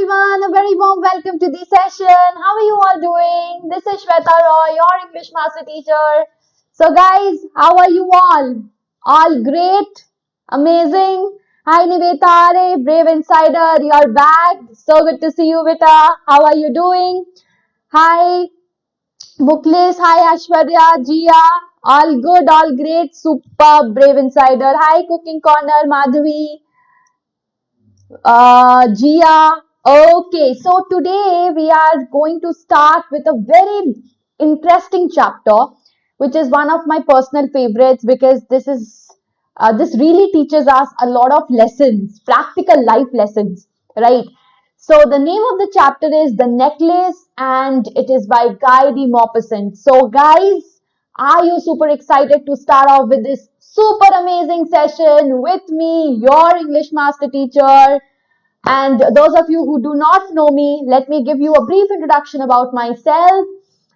everyone, a very warm welcome to the session. How are you all doing? This is Sweta Roy, your English master teacher. So guys, how are you all? All great? Amazing? Hi Nivetare, Brave Insider, you're back. So good to see you, Vita. How are you doing? Hi Muklis, hi Ashwarya, Jia. All good, all great, super Brave Insider. Hi Cooking Corner, Madhavi. Gia. Okay, so today we are going to start with a very interesting chapter, which is one of my personal favorites because this really teaches us a lot of lessons, practical life lessons, right? So the name of the chapter is The Necklace, and it is by Guy de Maupassant. So guys, are you super excited to start off with this super amazing session with me, your English master teacher? And those of you who do not know me, let me give you a brief introduction about myself.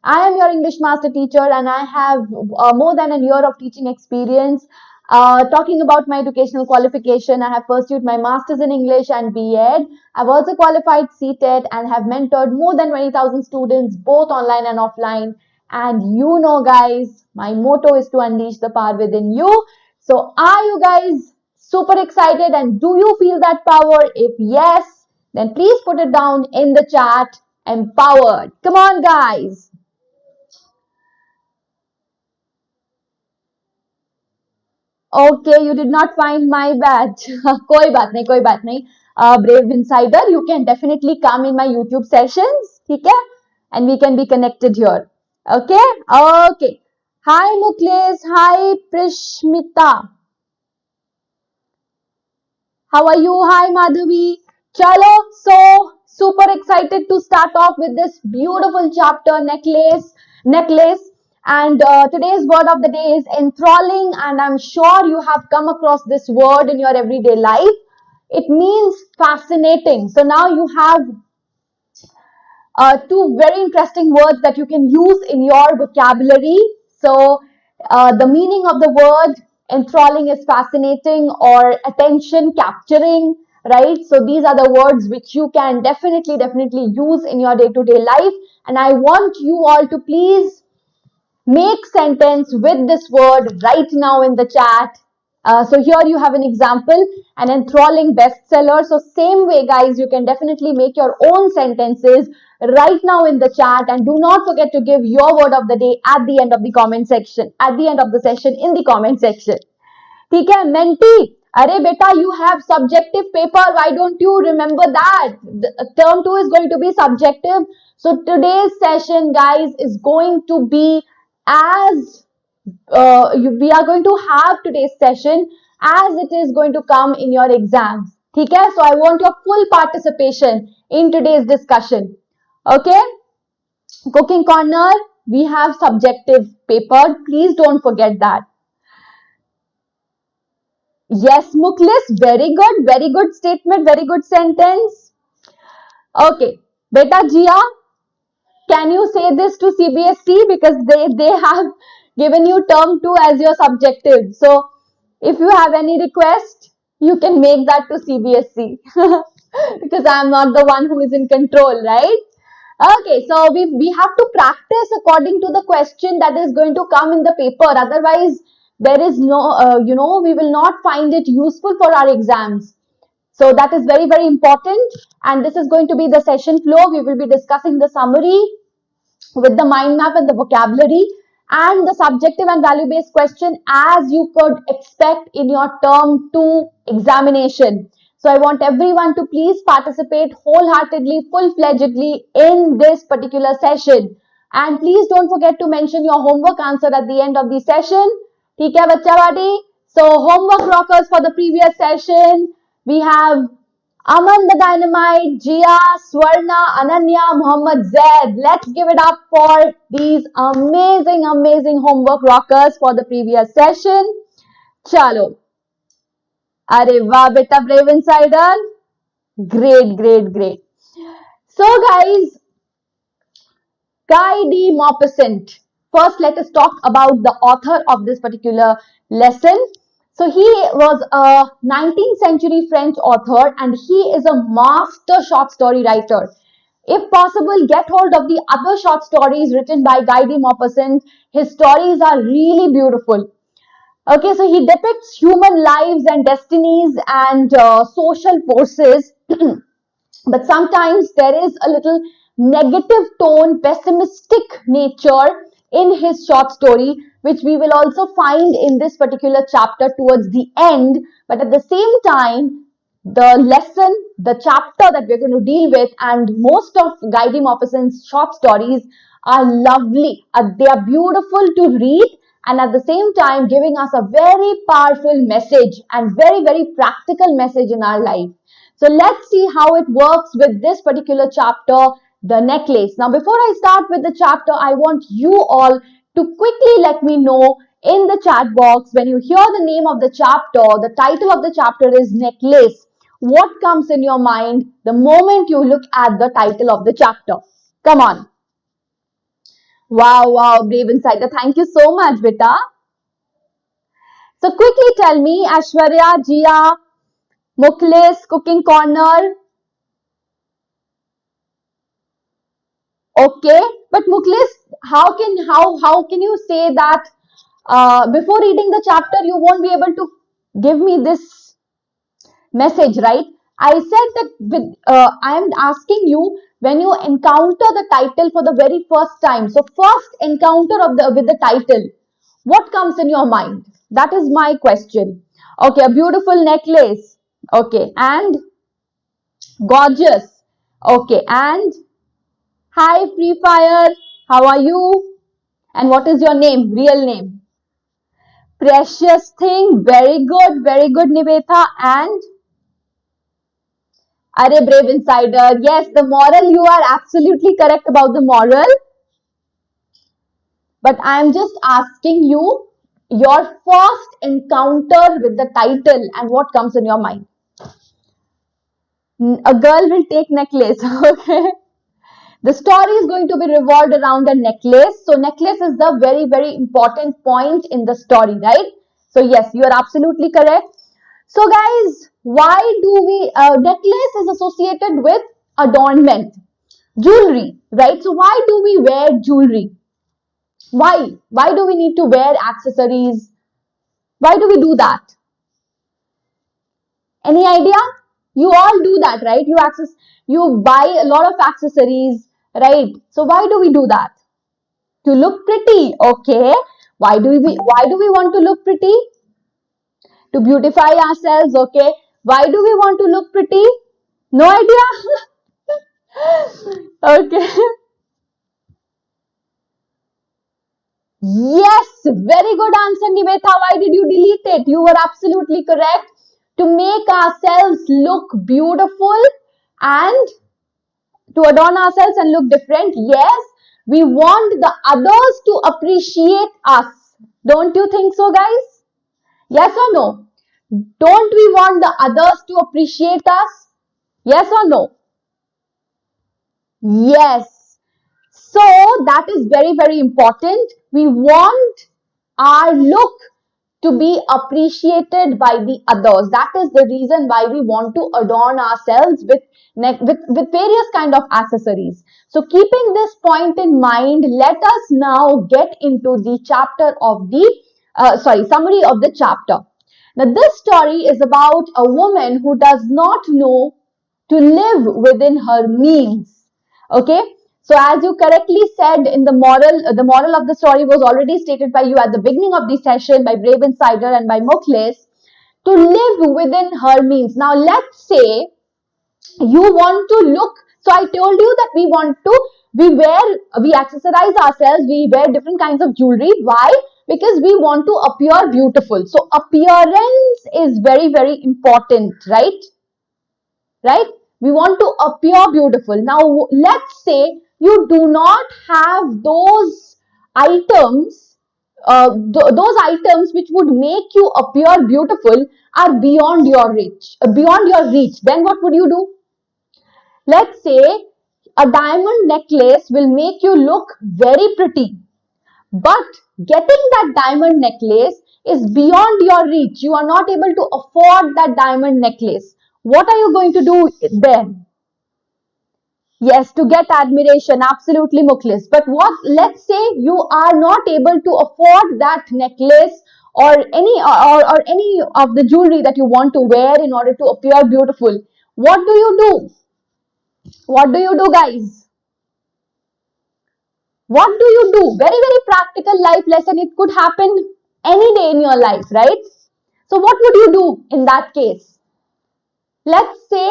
I am your English master teacher and I have more than a year of teaching experience. Talking about my educational qualification, I have pursued my Masters in English and B.Ed. I've also qualified CTET and have mentored more than 20,000 students, both online and offline. And you know, guys, my motto is to unleash the power within you. So are you guys super excited, and do you feel that power? If yes, then please put it down in the chat. Empowered. Come on, guys. Okay, you did not find my badge. कोई बात नहीं, कोई बात नहीं. Brave Insider, you can definitely come in my YouTube sessions, ठीक है? And we can be connected here. Okay? Okay. Hi Muklis. Hi Prishmita. How are you? Hi Madhavi. Chalo, so super excited to start off with this beautiful chapter, necklace. And today's word of the day is enthralling, and I'm sure you have come across this word in your everyday life. It means fascinating. So now you have two very interesting words that you can use in your vocabulary. So the meaning of the word enthralling is fascinating or attention capturing, right? So these are the words which you can definitely use in your day-to-day life. And I want you all to please make sentence with this word right now in the chat. So here you have an example, an enthralling bestseller. So same way, guys, you can definitely make your own sentences right now in the chat, and do not forget to give your word of the day at the end of the comment section, at the end of the session in the comment section. ठीक है, Menti, अरे बेटा, you have subjective paper. Why don't you remember that? Term 2 is going to be subjective. So today's session, guys, is going to be as we are going to have today's session as it is going to come in your exams. ठीक है? So I want your full participation in today's discussion. Okay? Cooking corner, we have subjective paper. Please don't forget that. Yes, Muklis, very good statement, very good sentence. Okay, Beta Jia, can you say this to CBSE, because they have given you term 2 as your subjective. So if you have any request, you can make that to CBSE because I am not the one who is in control, right? Okay, so we have to practice according to the question that is going to come in the paper. Otherwise, there is no, we will not find it useful for our exams. So that is very important. And this is going to be the session flow. We will be discussing the summary with the mind map and the vocabulary and the subjective and value-based question as you could expect in your term 2 examination. So I want everyone to please participate wholeheartedly, full-fledgedly in this particular session. And please don't forget to mention your homework answer at the end of the session. ठीक है बच्चा वाटी? So homework rockers for the previous session, we have Aman the Dynamite, Jia, Swarna, Ananya, Muhammad Zaid. Let's give it up for these amazing homework rockers for the previous session. Chalo. Arey wah beta, Brave Insider. Great. So guys, Guy de Maupassant. First, let us talk about the author of this particular lesson. So he was a 19th century French author and he is a master short story writer. If possible, get hold of the other short stories written by Guy de Maupassant. His stories are really beautiful. Okay, so he depicts human lives and destinies and social forces, but sometimes there is a little negative tone, pessimistic nature in his short story, which we will also find in this particular chapter towards the end. But at the same time, the lesson, the chapter that we're going to deal with, and most of Guy de Maupassant's short stories are lovely. They are beautiful to read, and at the same time giving us a very powerful message and very, very practical message in our life. So let's see how it works with this particular chapter, the necklace. Now, before I start with the chapter, I want you all to quickly let me know in the chat box, when you hear the name of the chapter, the title of the chapter is necklace. What comes in your mind the moment you look at the title of the chapter? Come on. Wow, wow, brave insider. Thank you so much, beta. So quickly tell me, Ashwarya, Jia, Mukhlis, Cooking Corner. Okay, but Mukhlis, how can you say that before reading the chapter you won't be able to give me this message, right? I said that with I am asking you when you encounter the title for the very first time. So first encounter of with the title, what comes in your mind? That is my question. Okay, a beautiful necklace. Okay, and gorgeous. Okay, and hi Free Fire. How are you? And what is your name? Real name? Precious thing. Very good, Nivetha. And Are Brave Insider. Yes, the moral, you are absolutely correct about the moral. But I am just asking you your first encounter with the title and what comes in your mind. A girl will take necklace. Okay. The story is going to be revolved around a necklace. So necklace is the very, very important point in the story, right? So yes, you are absolutely correct. So guys, why do we, necklace is associated with adornment, jewelry, right? So why do we wear jewelry? Why? Why do we need to wear accessories? Why do we do that? Any idea? You all do that, right? You buy a lot of accessories, right? So why do we do that? To look pretty, okay? Why do we want to look pretty? To beautify ourselves, okay? Why do we want to look pretty? No idea? Okay. Yes, very good answer, Nivetha. Why did you delete it? You were absolutely correct. To make ourselves look beautiful and to adorn ourselves and look different. Yes, we want the others to appreciate us. Don't you think so, guys? Yes or no? Don't we want the others to appreciate us? Yes or no? Yes. So that is very, very important. We want our look to be appreciated by the others. That is the reason why we want to adorn ourselves with various kind of accessories. So keeping this point in mind, let us now get into the chapter of the, summary of the chapter. Now this story is about a woman who does not know to live within her means. Okay. So as you correctly said in the moral of the story was already stated by you at the beginning of the session by Brave Insider and by Mukhlis, to live within her means. Now let's say you want to look, so I told you that we accessorize ourselves, we wear different kinds of jewelry. Why? Because we want to appear beautiful. So appearance is very, very important, right? Right? We want to appear beautiful. Now, let's say you do not have those items, those items which would make you appear beautiful are beyond your reach. Then what would you do? Let's say a diamond necklace will make you look very pretty. But getting that diamond necklace is beyond your reach. You are not able to afford that diamond necklace. What are you going to do then? Yes, to get admiration, absolutely, Mukhlis. But what, let's say you are not able to afford that necklace or any of the jewelry that you want to wear in order to appear beautiful. What do you do? What do you do, guys? What do you do? Very, very practical life lesson. It could happen any day in your life, right? So what would you do in that case? Let's say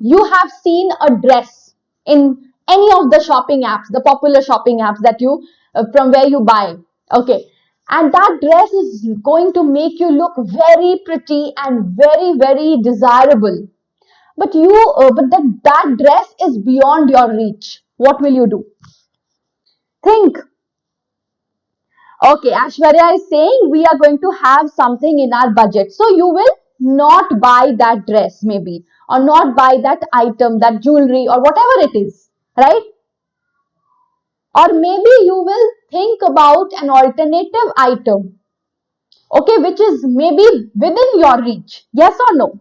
you have seen a dress in any of the shopping apps, the popular shopping apps that you from where you buy. Okay, and that dress is going to make you look very pretty and very, very desirable. But that dress is beyond your reach. What will you do? Think. Okay, Ashwarya is saying we are going to have something in our budget. So you will not buy that dress maybe, or not buy that item, that jewelry or whatever it is, right? Or maybe you will think about an alternative item, okay, which is maybe within your reach. Yes or no?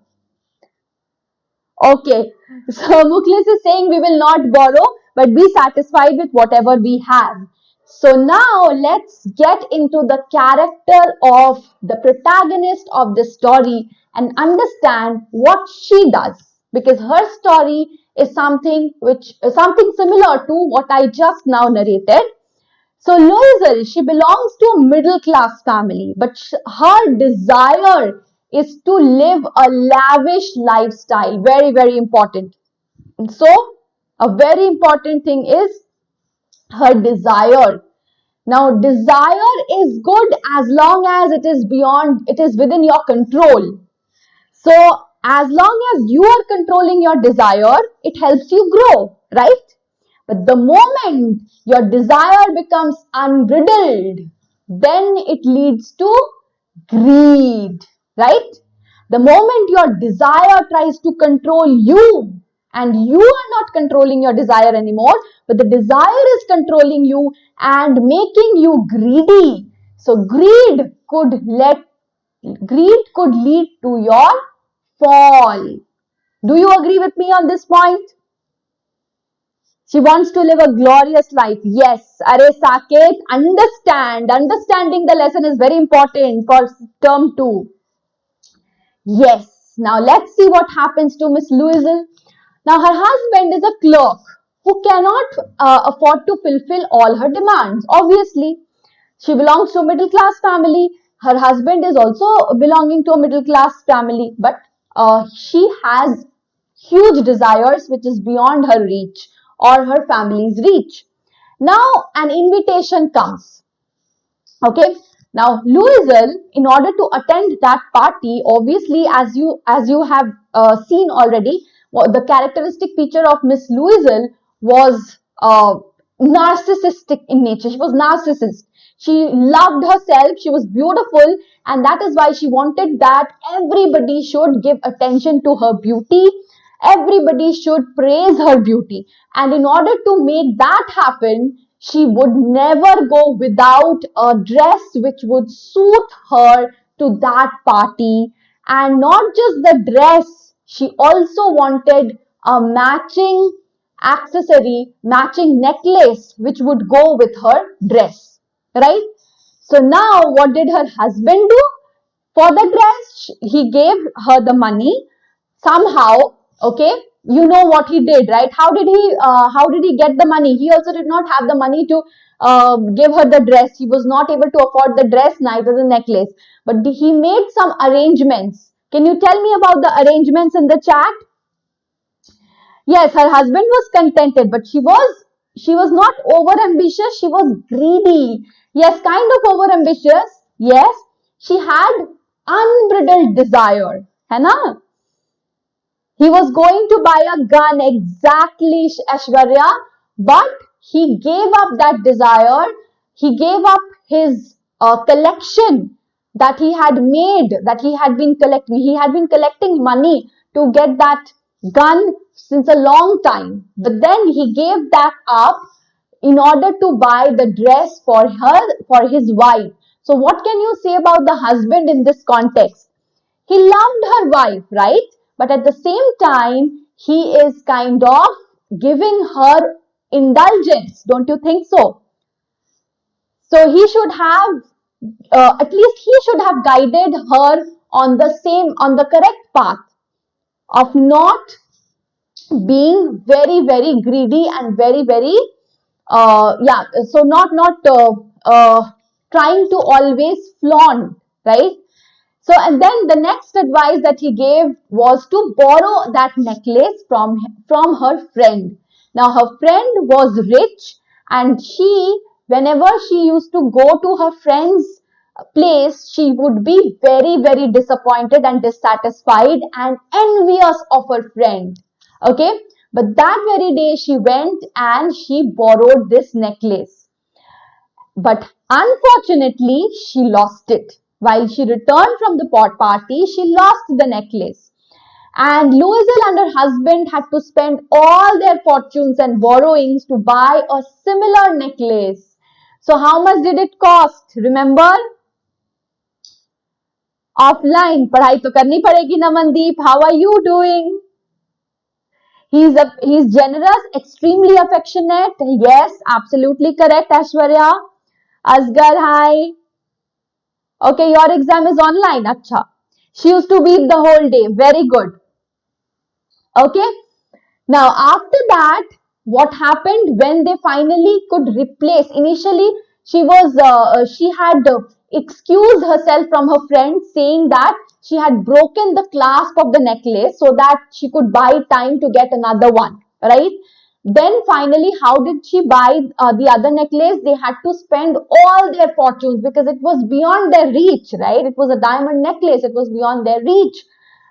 Okay, so Mukhlis is saying we will not borrow but be satisfied with whatever we have. So now let's get into the character of the protagonist of this story and understand what she does, because her story is something similar to what I just now narrated. So Loisel, she belongs to a middle class family, but her desire is to live a lavish lifestyle. Very, very important. And so a very important thing is her desire. Now, desire is good as long as it is within your control. So, as long as you are controlling your desire, it helps you grow, right? But the moment your desire becomes unbridled, then it leads to greed, right? The moment your desire tries to control you, and you are not controlling your desire anymore, but the desire is controlling you and making you greedy. So greed could lead to your fall. Do you agree with me on this point? She wants to live a glorious life. Yes, Are Saket, understanding the lesson is very important for term 2. Yes, now let's see what happens to Miss Louisel. Now her husband is a clerk who cannot afford to fulfill all her demands. Obviously, she belongs to a middle class family. Her husband is also belonging to a middle class family, but she has huge desires which is beyond her reach or her family's reach. Now an invitation comes. Okay. Now Louisel, in order to attend that party, obviously as you have seen already, the characteristic feature of Miss Louisel was narcissistic in nature. She was narcissist. She loved herself. She was beautiful, and that is why she wanted that everybody should give attention to her beauty. Everybody should praise her beauty. And in order to make that happen, she would never go without a dress which would suit her to that party. And not just the dress, she also wanted a matching accessory, matching necklace which would go with her dress, right? So now what did her husband do? For the dress, he gave her the money somehow. Okay, you know what he did, right? How did he get the money? He also did not have the money to give her the dress. He was not able to afford the dress, neither the necklace, but he made some arrangements. Can you tell me about the arrangements in the chat? Yes, her husband was contented, but she was not over ambitious. She was greedy. Yes, kind of over ambitious. Yes, she had unbridled desire, है ना? He was going to buy a gun, exactly, Ashwarya, but he gave up that desire. He gave up his collection that he had made, that he had been collecting. He had been collecting money to get that gun since a long time. But then he gave that up in order to buy the dress for his wife. So what can you say about the husband in this context? He loved her wife, right? But at the same time, he is kind of giving her indulgence. Don't you think so? So he should have, at least he should have guided her on the correct path of not being very, very greedy and very, very, so not trying to always flaunt, right? So, and then the next advice that he gave was to borrow that necklace from her friend. Now, her friend was rich, and whenever she used to go to her friend's place, she would be very, very disappointed and dissatisfied and envious of her friend. Okay, but that very day she went and she borrowed this necklace. But unfortunately, she lost it. While she returned from the party, she lost the necklace. And Louiselle and her husband had to spend all their fortunes and borrowings to buy a similar necklace. So how much did it cost? Remember? Offline. पढ़ाई तो करनी पड़ेगी ना Mandeep. How are you doing? He's generous, extremely affectionate. Yes, absolutely correct, Ashwarya. Asgar, hi. Okay, your exam is online. Acha. She used to weep the whole day. Very good. Okay. Now, after that, what happened when they finally could replace? Initially, she had excused herself from her friend, saying that she had broken the clasp of the necklace so that she could buy time to get another one, right? Then finally, how did she buy the other necklace? They had to spend all their fortunes because it was beyond their reach, right? It was a diamond necklace. It was beyond their reach.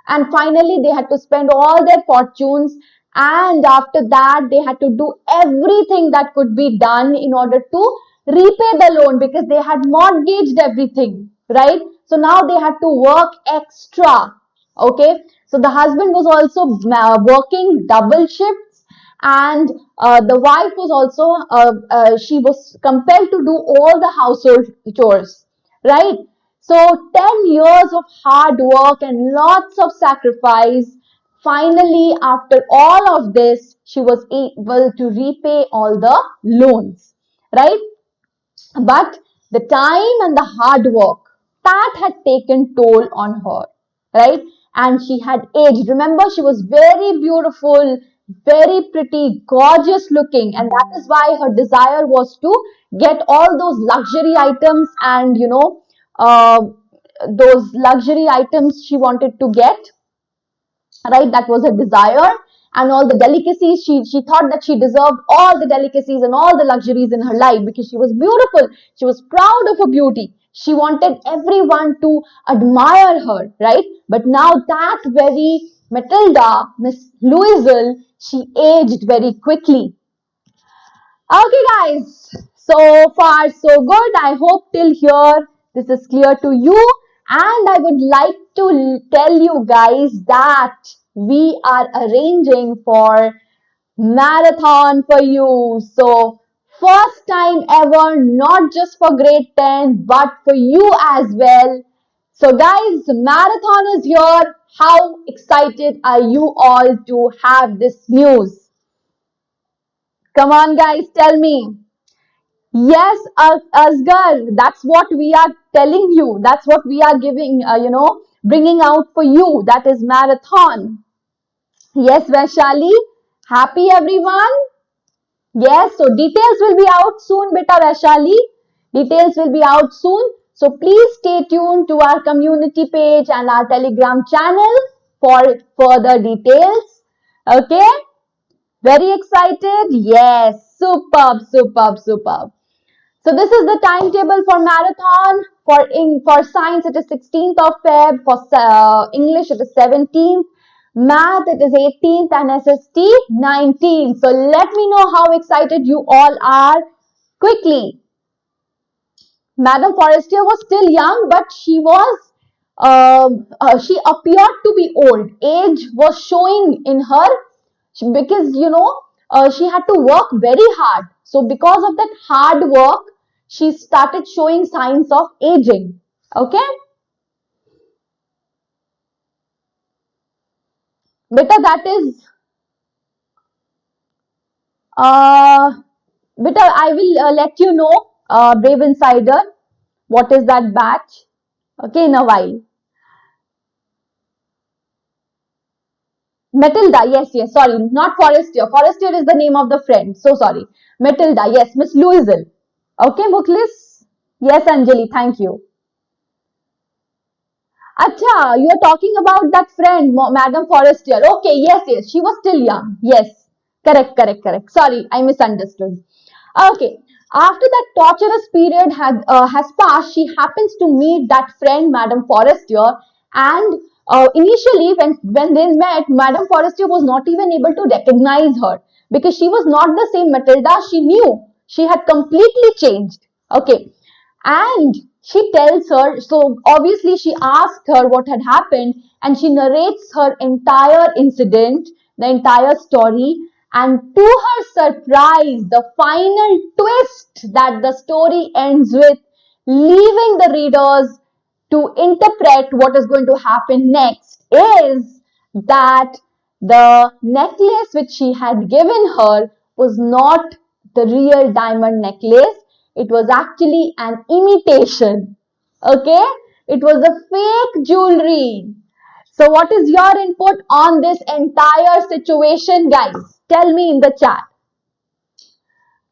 And finally, they had to spend all their fortunes. And after that, they had to do everything that could be done in order to repay the loan because they had mortgaged everything, right? So now they had to work extra, okay? So the husband was also working double shifts, and the wife was also, she was compelled to do all the household chores, right? So 10 years of hard work and lots of sacrifice. Finally, after all of this, she was able to repay all the loans, right? But the time and the hard work, that had taken toll on her, right? And she had aged. Remember, she was very beautiful, very pretty, gorgeous looking, and that is why her desire was to get all those luxury items and, those luxury items she wanted to get, right? That was her desire. And all the delicacies, she thought that she deserved all the delicacies and all the luxuries in her life because she was beautiful. She was proud of her beauty. She wanted everyone to admire her, right? But now that very Matilda, Miss Louiselle, she aged very quickly. Okay, guys. So far, so good. I hope till here this is clear to you. And I would like to tell you guys that we are arranging for marathon for you. So first time ever, not just for grade 10, but for you as well. So guys, marathon is here. How excited are you all to have this news? Come on guys, tell me. Yes, Asgar, that's what we are telling you. That's what we are giving, bringing out for you. That is marathon. Yes, Vaishali. Happy everyone? Yes, so details will be out soon, beta Vaishali. Details will be out soon. So please stay tuned to our community page and our Telegram channel for further details. Okay? Very excited? Yes, superb, superb, superb. So this is the timetable for marathon. For science, it is 16th of Feb. For English, it is 17th. Math, it is 18th, and SST 19th. So let me know how excited you all are quickly. Madam Forestier was still young, but she appeared to be old. Age was showing in her because, she had to work very hard. So because of that hard work, she started showing signs of aging. Okay. Beta, that is, beta, I will let you know, Brave Insider, what is that batch. Okay, in a while. Matilda, yes, sorry, not Forestier. Forestier is the name of the friend. So sorry. Matilda, yes, Miss Louisville. Okay, Mukhlis. Yes, Anjali, thank you. Acha, you are talking about that friend, Madam Forestier. Okay, yes, she was still young. Yes, correct. Sorry, I misunderstood. Okay, after that torturous period has passed, she happens to meet that friend, Madam Forestier, and initially when they met, Madam Forestier was not even able to recognize her because she was not the same Matilda she knew. She had completely changed. Okay, and she tells her, so obviously she asked her what had happened, and she narrates her entire incident, the entire story, and to her surprise, the final twist that the story ends with, leaving the readers to interpret what is going to happen next, is that the necklace which she had given her was not the real diamond necklace. It was actually an imitation. Okay? It was a fake jewelry. So what is your input on this entire situation, guys? Tell me in the chat.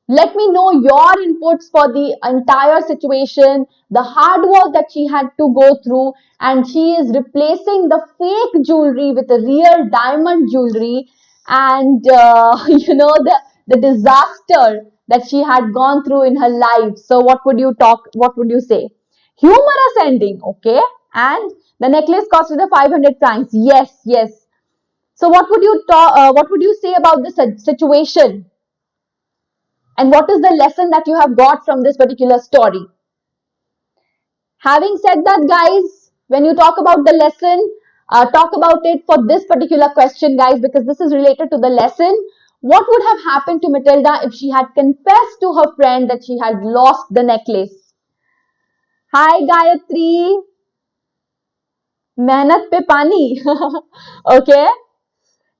Let me know your inputs for the entire situation, the hard work that she had to go through, and she is replacing the fake jewelry with a real diamond jewelry, and the disaster that she had gone through in her life. So what would you say? Humorous ending, okay? And the necklace costed her 500 francs. Yes. So what would you say about this situation? And what is the lesson that you have got from this particular story? Having said that, guys, when you talk about the lesson, talk about it for this particular question, guys, because this is related to the lesson. What would have happened to Matilda if she had confessed to her friend that she had lost the necklace? Hi, Gayatri. Mehnat pe pani. Okay.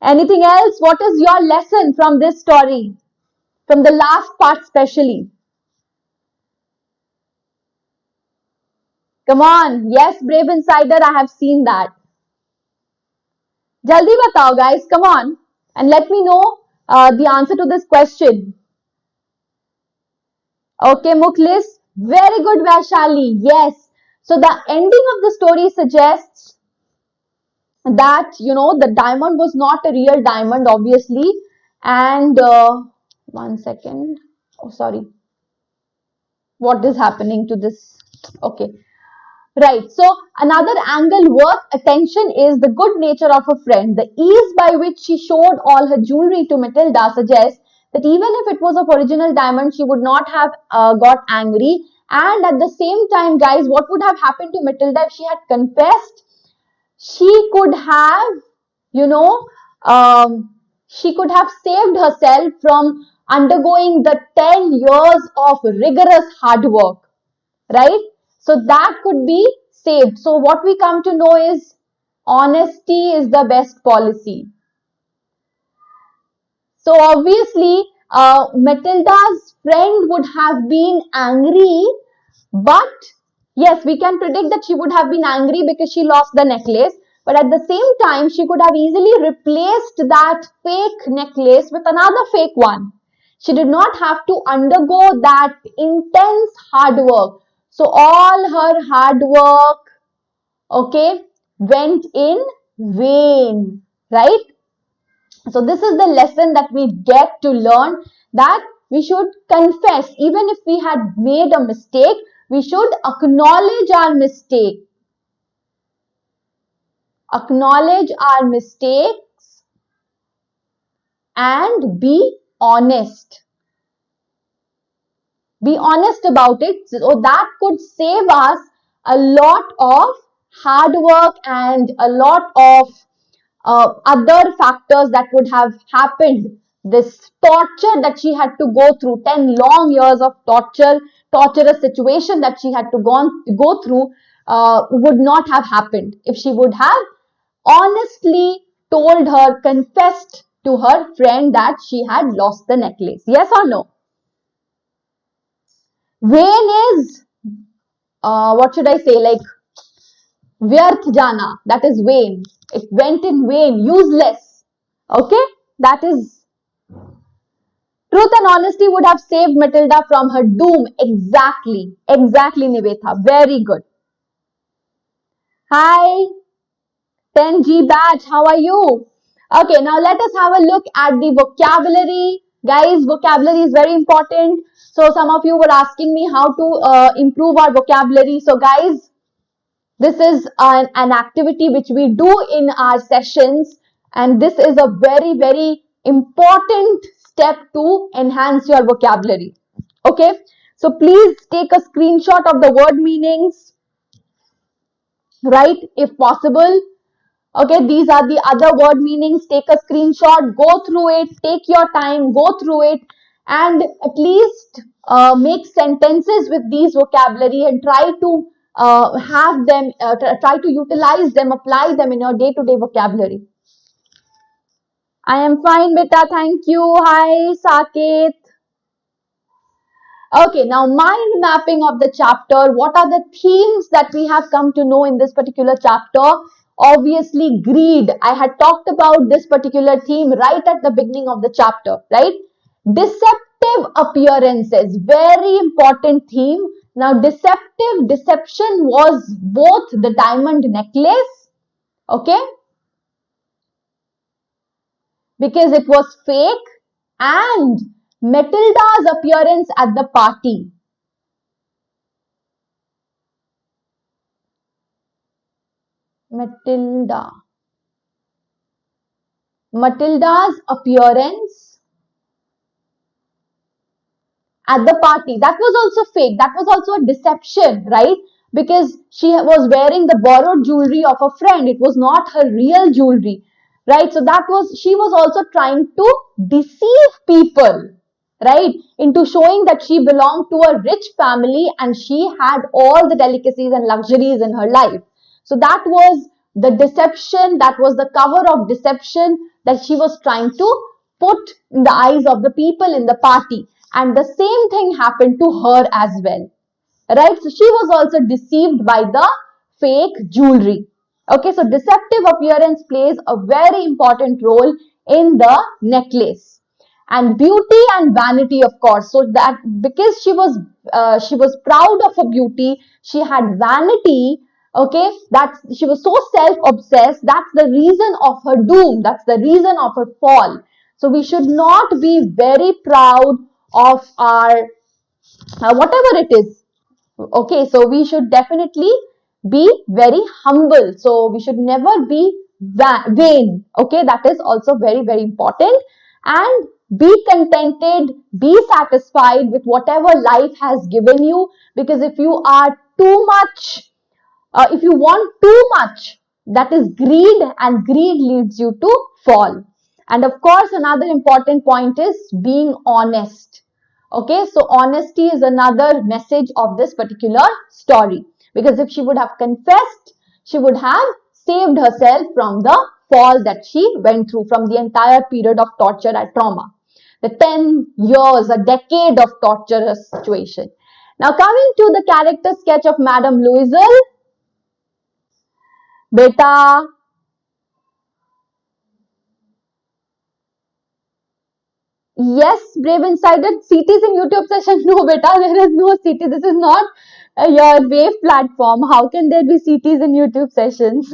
Anything else? What is your lesson from this story? From the last part especially? Come on. Yes, Brave Insider, I have seen that. Jaldi batao, guys. Come on. And let me know the answer to this question. Okay, Mukhlis. Very good, Vaishali. Yes. So the ending of the story suggests that, the diamond was not a real diamond, obviously. And 1 second. Oh, sorry. What is happening to this? Okay. Right. So another angle worth attention is the good nature of a friend. The ease by which she showed all her jewelry to Matilda suggests that even if it was of original diamond, she would not have got angry. And at the same time, guys, what would have happened to Matilda if she had confessed? She could have, she could have saved herself from undergoing the 10 years of rigorous hard work, right? So that could be saved. So what we come to know is honesty is the best policy. So obviously, Matilda's friend would have been angry, but yes, we can predict that she would have been angry because she lost the necklace. But at the same time, she could have easily replaced that fake necklace with another fake one. She did not have to undergo that intense hard work. So all her hard work, okay, went in vain, right? So this is the lesson that we get to learn, that we should confess. Even if we had made a mistake, we should acknowledge our mistake. Acknowledge our mistakes and be honest. Be honest about it. So that could save us a lot of hard work and a lot of other factors that would have happened. This torture that she had to go through, 10 long years of torture torturous situation that she had to go through would not have happened if she would have honestly told her, confessed to her friend that she had lost the necklace. Yes or no? Vain is, what should I say, like vyarth jana, that is vain. It went in vain, useless. Okay, that is. Truth and honesty would have saved Matilda from her doom. Exactly, Nivetha. Very good. Hi, 10G batch, how are you? Okay, now let us have a look at the vocabulary. Guys, vocabulary is very important. So some of you were asking me how to improve our vocabulary. So guys, this is an activity which we do in our sessions, and this is a very, very important step to enhance your vocabulary. Okay, so please take a screenshot of the word meanings, right, if possible. Okay, these are the other word meanings. Take a screenshot, go through it, take your time, go through it, and at least make sentences with these vocabulary and try to have them, try to utilize them, apply them in your day-to-day vocabulary. I am fine, beta. Thank you. Hi, Saket. Okay, now mind mapping of the chapter. What are the themes that we have come to know in this particular chapter? Obviously, greed. I had talked about this particular theme right at the beginning of the chapter, right? Deceptive appearances, very important theme. Now, deception was both the diamond necklace, okay, because it was fake, and Matilda's appearance at the party. Matilda's appearance at the party, that was also fake. That was also a deception, right? Because she was wearing the borrowed jewelry of a friend. It was not her real jewelry, right? So that was, she was also trying to deceive people, right, into showing that she belonged to a rich family and she had all the delicacies and luxuries in her life. So that was the deception, that was the cover of deception that she was trying to put in the eyes of the people in the party. And the same thing happened to her as well, right? So she was also deceived by the fake jewelry. Okay, so deceptive appearance plays a very important role in the necklace. And beauty and vanity, of course. So that because she was proud of her beauty, she had vanity. Okay, that's, she was so self-obsessed. That's the reason of her doom. That's the reason of her fall. So we should not be very proud of our whatever it is. Okay, so we should definitely be very humble. So we should never be vain. Okay, that is also very, very important. And be contented, be satisfied with whatever life has given you. Because if you are too much, if you want too much, that is greed, and greed leads you to fall. And of course, another important point is being honest. Okay, so honesty is another message of this particular story. Because if she would have confessed, she would have saved herself from the fall that she went through, from the entire period of torture and trauma. The 10 years, a decade of torturous situation. Now coming to the character sketch of Madame Louiselle. Beta, yes, Brave Insider, CTs in YouTube session. No, beta, there is no CT. This is not your wave platform. How can there be CTs in YouTube sessions?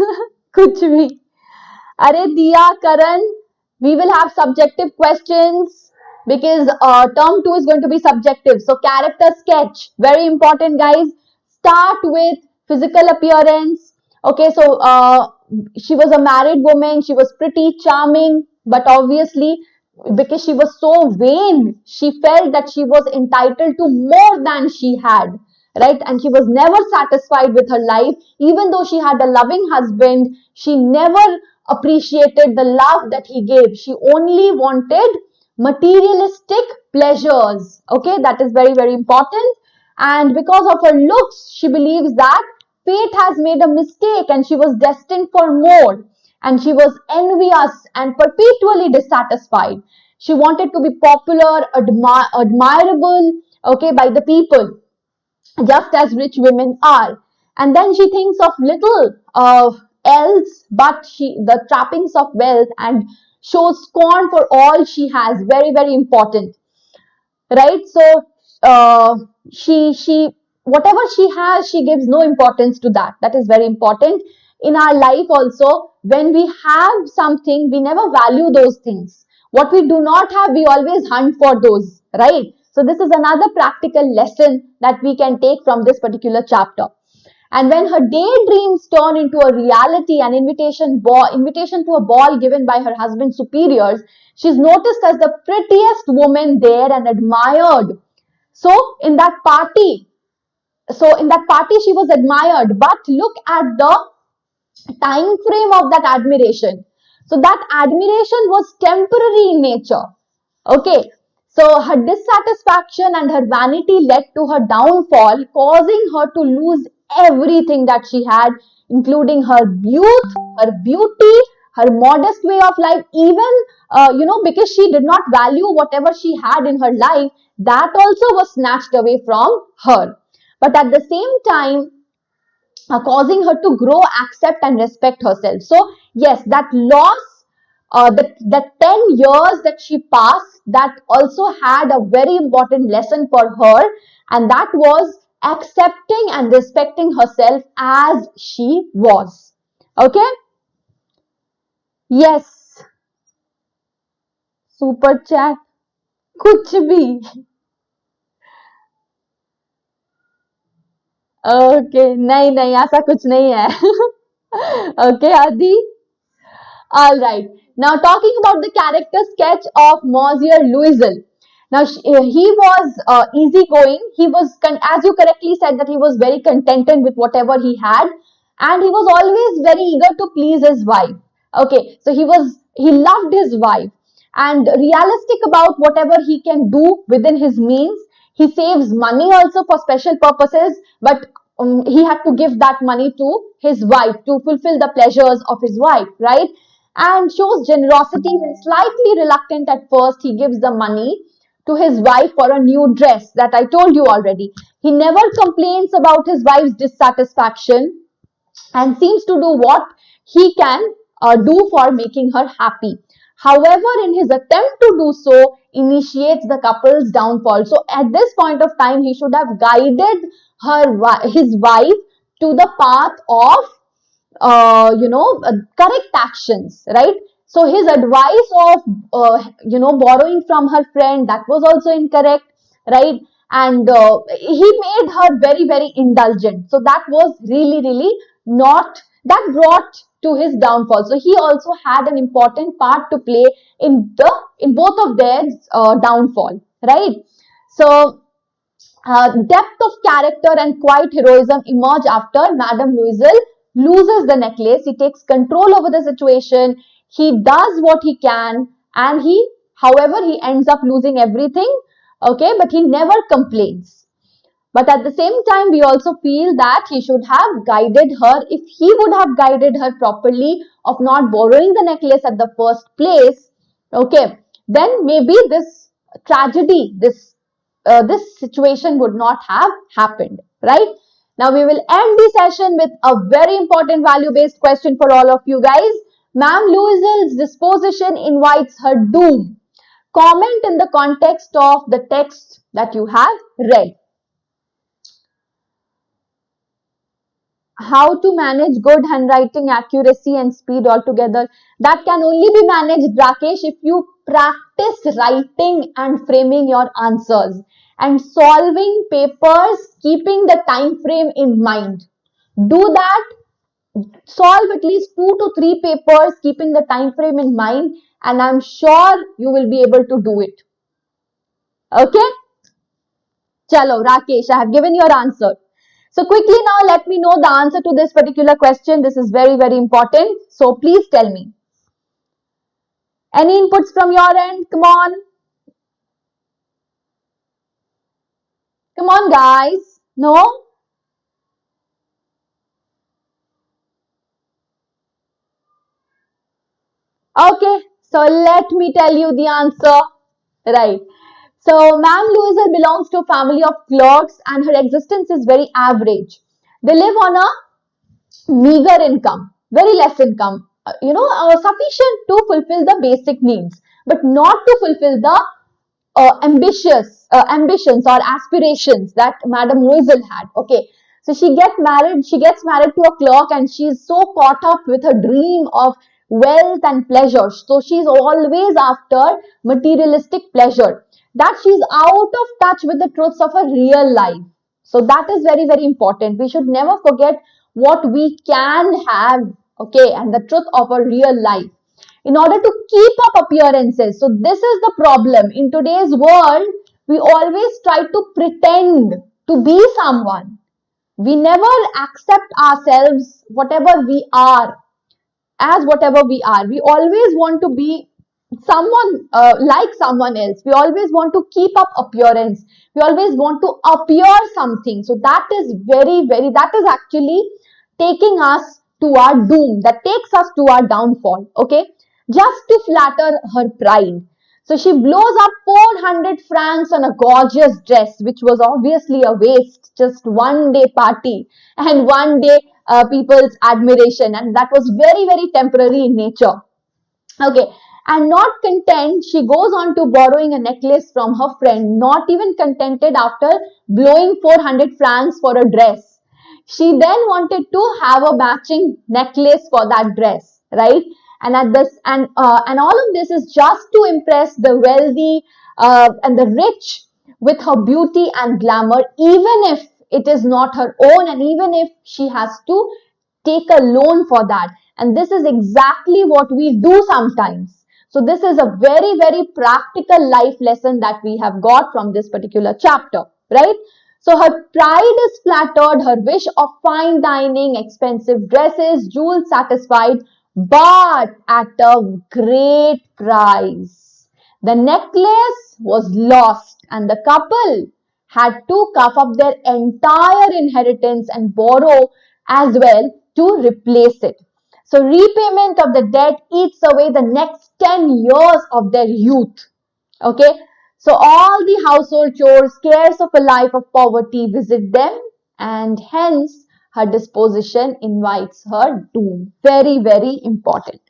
Kuch bhi. Are Diya, Karan, we will have subjective questions because term 2 is going to be subjective. So character sketch, very important, guys. Start with physical appearance. Okay, so she was a married woman. She was pretty, charming, but obviously because she was so vain, she felt that she was entitled to more than she had, right? And she was never satisfied with her life. Even though she had a loving husband, she never appreciated the love that he gave. She only wanted materialistic pleasures. Okay, that is very, very important. And because of her looks, she believes that fate has made a mistake and she was destined for more. And she was envious and perpetually dissatisfied. She wanted to be popular, admirable, okay, by the people, just as rich women are. And then she thinks of little else but the trappings of wealth, and shows scorn for all she has. Very, very important, right? So she whatever she has, she gives no importance to that. That is very important in our life also. When we have something, we never value those things. What we do not have, we always hunt for those, right? So this is another practical lesson that we can take from this particular chapter. And when her daydreams turn into a reality, an invitation to a ball given by her husband's superiors, she's noticed as the prettiest woman there and admired. So in that party, she was admired. But look at the time frame of that admiration. So that admiration was temporary in nature. Okay. So her dissatisfaction and her vanity led to her downfall, causing her to lose everything that she had, including her youth, her beauty, her modest way of life, even, because she did not value whatever she had in her life, that also was snatched away from her. But at the same time, causing her to grow, accept and respect herself. So yes, that loss, the 10 years that she passed, that also had a very important lesson for her, and that was accepting and respecting herself as she was. Okay? Yes. Super chat. कुछ भी. Okay, नहीं नहीं ऐसा कुछ नहीं है. Okay, Adi. All right. Now talking about the character sketch of Monsieur Louisel. Now he was easygoing. He was, as you correctly said, that he was very contented with whatever he had, and he was always very eager to please his wife. Okay, so he loved his wife and realistic about whatever he can do within his means. He saves money also for special purposes, but he had to give that money to his wife to fulfill the pleasures of his wife, right? And shows generosity. When slightly reluctant at first, he gives the money to his wife for a new dress, that I told you already. He never complains about his wife's dissatisfaction and seems to do what he can do for making her happy. However, in his attempt to do so, initiates the couple's downfall. So at this point of time, he should have guided his wife to the path of correct actions, right? So his advice of, borrowing from her friend, that was also incorrect, right? And he made her very, very indulgent. So that was really, really not, that brought to his downfall. So he also had an important part to play in both of their downfall, right? So depth of character and quiet heroism emerge after Madame Louisel loses the necklace. He takes control over the situation. He does what he can, and however, he ends up losing everything. Okay, but he never complains. But at the same time, we also feel that he should have guided her. If he would have guided her properly of not borrowing the necklace at the first place, okay, then maybe this tragedy, this situation would not have happened, right? Now we will end the session with a very important value-based question for all of you guys. Ma'am Louisel's disposition invites her doom. Comment in the context of the text that you have read. How to manage good handwriting, accuracy and speed altogether? That can only be managed, Rakesh, if you practice writing and framing your answers and solving papers, keeping the time frame in mind. Do that. Solve at least 2 to 3 papers, keeping the time frame in mind, and I'm sure you will be able to do it. Okay? Chalo, Rakesh, I have given your answer. So quickly now, let me know the answer to this particular question. This is very, very important. So please tell me. Any inputs from your end? Come on. Come on, guys. No? Okay, so let me tell you the answer. Right. So, Ma'am Louisa belongs to a family of clerks and her existence is very average. They live on a meager income, very less income, sufficient to fulfill the basic needs, but not to fulfill the ambitions or aspirations that Madam Loisel had. Okay, so she gets married. She gets married to a clerk, and she's so caught up with her dream of wealth and pleasure. So she's always after materialistic pleasure. That she's out of touch with the truths of her real life. So that is very, very important. We should never forget what we can have. Okay, and the truth of our real life in order to keep up appearances. So this is the problem. In today's world, we always try to pretend to be someone. We never accept ourselves, whatever we are, as whatever we are. We always want to be someone like someone else. We always want to keep up appearance. We always want to appear something. So that is that is actually taking us to our doom. That takes us to our downfall. Okay, just to flatter her pride. So she blows up 400 francs on a gorgeous dress, which was obviously a waste, just one day party and one day people's admiration. And that was very, very temporary in nature. Okay. And not content, she goes on to borrowing a necklace from her friend, not even contented after blowing 400 francs for a dress. She then wanted to have a matching necklace for that dress, right? And all of this is just to impress the wealthy and the rich with her beauty and glamour, even if it is not her own, and even if she has to take a loan for that. And this is exactly what we do sometimes. So this is a very, very practical life lesson that we have got from this particular chapter, right? So her pride is flattered, her wish of fine dining, expensive dresses, jewels satisfied, but at a great price. The necklace was lost and the couple had to cough up their entire inheritance and borrow as well to replace it. So repayment of the debt eats away the next 10 years of their youth. Okay. So all the household chores, cares of a life of poverty visit them, and hence her disposition invites her doom. Very, very important.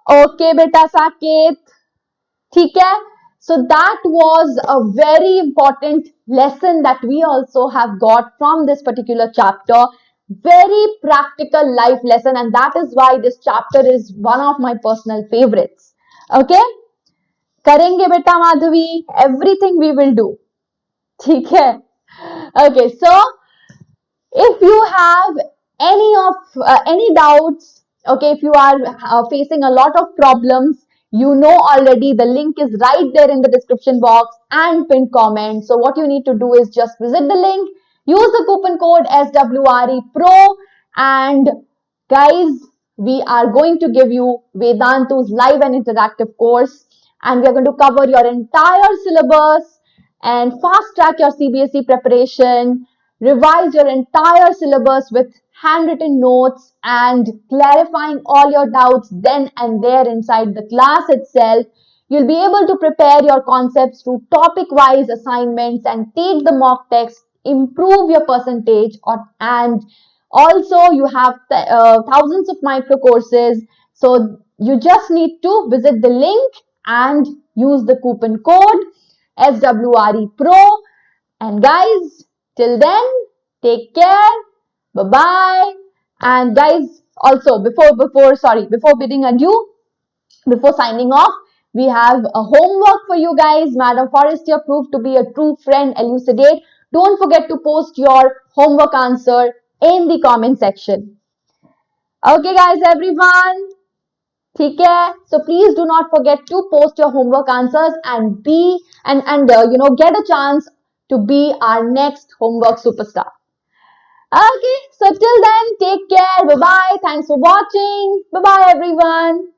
Okay, beta Saket. ठीक है? So that was a very important lesson that we also have got from this particular chapter. Very practical life lesson, and that is why this chapter is one of my personal favorites. Okay? करेंगे बेटा Madhavi, everything we will do. ठीक है? Okay, so if you have any doubts, okay, if you are facing a lot of problems, you know already the link is right there in the description box and pinned comment. So what you need to do is just visit the link, use the coupon code SWREPRO, and guys, we are going to give you Vedantu's live and interactive course, and we are going to cover your entire syllabus and fast track your CBSE preparation, revise your entire syllabus with handwritten notes and clarifying all your doubts then and there inside the class itself. You'll be able to prepare your concepts through topic-wise assignments and take the mock text, improve your percentage, and also you have thousands of micro courses. So you just need to visit the link and use the coupon code SWREPRO. And guys, till then, take care. Bye-bye. And guys, also before bidding adieu, before signing off, we have a homework for you guys. Madam Forestier proved to be a true friend. Elucidate. Don't forget to post your homework answer in the comment section. Okay, guys, everyone. ठीक है? So please do not forget to post your homework answers and get a chance to be our next homework superstar. Okay, so till then, take care. Bye-bye. Thanks for watching. Bye-bye, everyone.